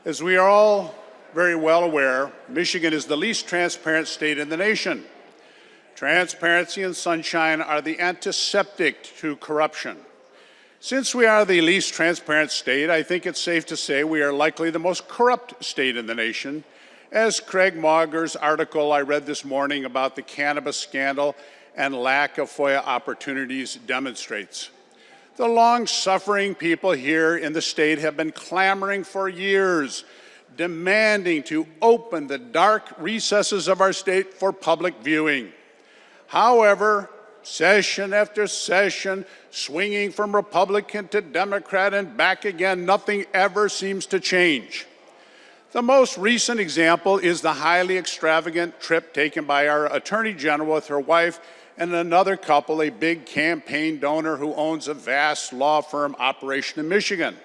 As we are all very well aware, Michigan is the least transparent state in the nation. Transparency and sunshine are the antiseptic to corruption. Since we are the least transparent state, I think it's safe to say we are likely the most corrupt state in the nation, as Craig Mauger's article I read this morning about the cannabis scandal and lack of FOIA opportunities demonstrates. The long-suffering people here in the state have been clamoring for years, demanding to open the dark recesses of our state for public viewing. However, session after session, swinging from Republican to Democrat and back again, nothing ever seems to change. The most recent example is the highly extravagant trip taken by our Attorney General with her wife and another couple, a big campaign donor who owns a vast law firm operation in Michigan.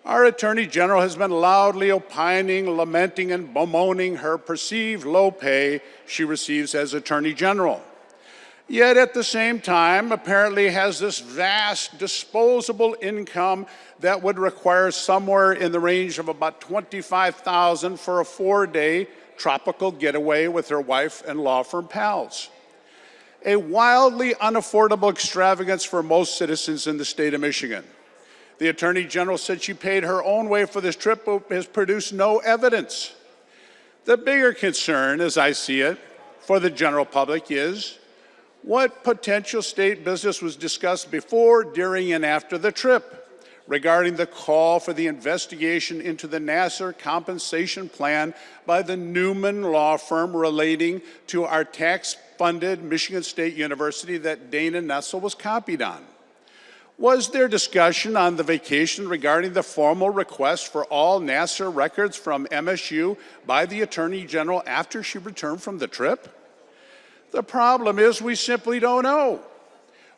Our Attorney General has been loudly opining, lamenting, and bemoaning her perceived low pay she receives as Attorney General. Yet at the same time, apparently has this vast disposable income that would require somewhere in the range of about $25,000 for a 4-day tropical getaway with her wife and law firm pals. A wildly unaffordable extravagance for most citizens in the state of Michigan. The Attorney General said she paid her own way for this trip, but has produced no evidence. The bigger concern, as I see it, for the general public is what potential state business was discussed before, during, and after the trip regarding the call for the investigation into the Nassar compensation plan by the Newman law firm relating to our tax-funded Michigan State University that Dana Nessel was copied on. Was there discussion on the vacation regarding the formal request for all Nassar records from MSU by the Attorney General after she returned from the trip? The problem is we simply don't know.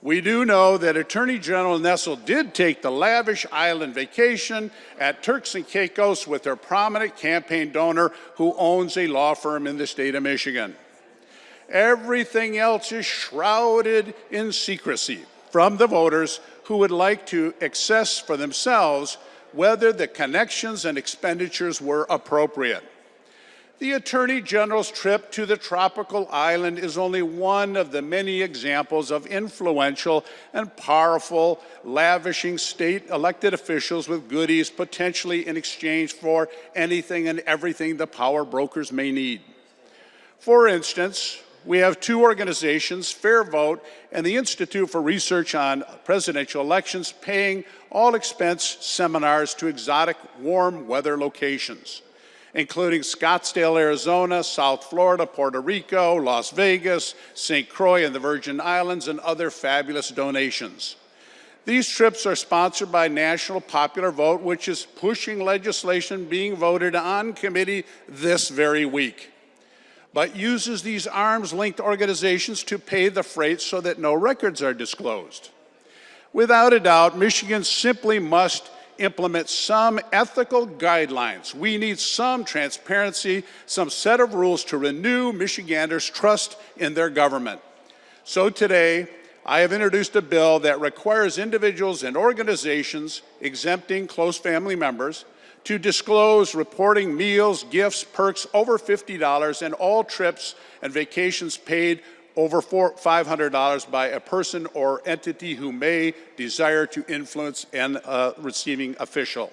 We do know that Attorney General Nessel did take the lavish island vacation at Turks and Caicos with her prominent campaign donor who owns a law firm in the state of Michigan. Everything else is shrouded in secrecy from the voters who would like to assess for themselves whether the connections and expenditures were appropriate. The Attorney General's trip to the tropical island is only one of the many examples of influential and powerful lavishing state elected officials with goodies potentially in exchange for anything and everything the power brokers may need. For instance, we have two organizations, Fair Vote and the Institute for Research on Presidential Elections, paying all expense seminars to exotic warm weather locations, including Scottsdale, Arizona, South Florida, Puerto Rico, Las Vegas, St. Croix, and the Virgin Islands, and other fabulous donations. These trips are sponsored by National Popular Vote, which is pushing legislation being voted on committee this very week, but uses these arms-linked organizations to pay the freight so that no records are disclosed. Without a doubt, Michigan simply must implement some ethical guidelines. We need some transparency, some set of rules to renew Michiganders' trust in their government. So today, I have introduced a bill that requires individuals and organizations exempting close family members to disclose reporting meals, gifts, perks over $50 and all trips and vacations paid over $500 by a person or entity who may desire to influence an receiving official.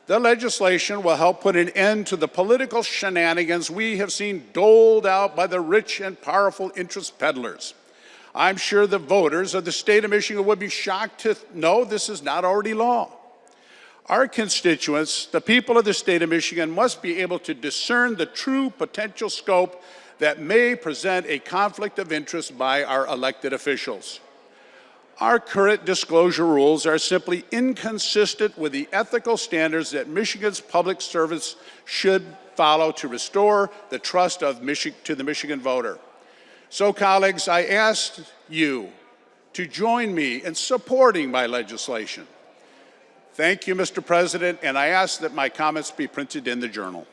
The legislation will help put an end to the political shenanigans we have seen doled out by the rich and powerful interest peddlers. I'm sure the voters of the state of Michigan would be shocked to know this is not already law. Our constituents, the people of the state of Michigan, must be able to discern the true potential scope that may present a conflict of interest by our elected officials. Our current disclosure rules are simply inconsistent with the ethical standards that Michigan's public servants should follow to restore the trust of to the Michigan voter. So, colleagues, I ask you to join me in supporting my legislation. Thank you, Mr. President, and I ask that my comments be printed in the Journal.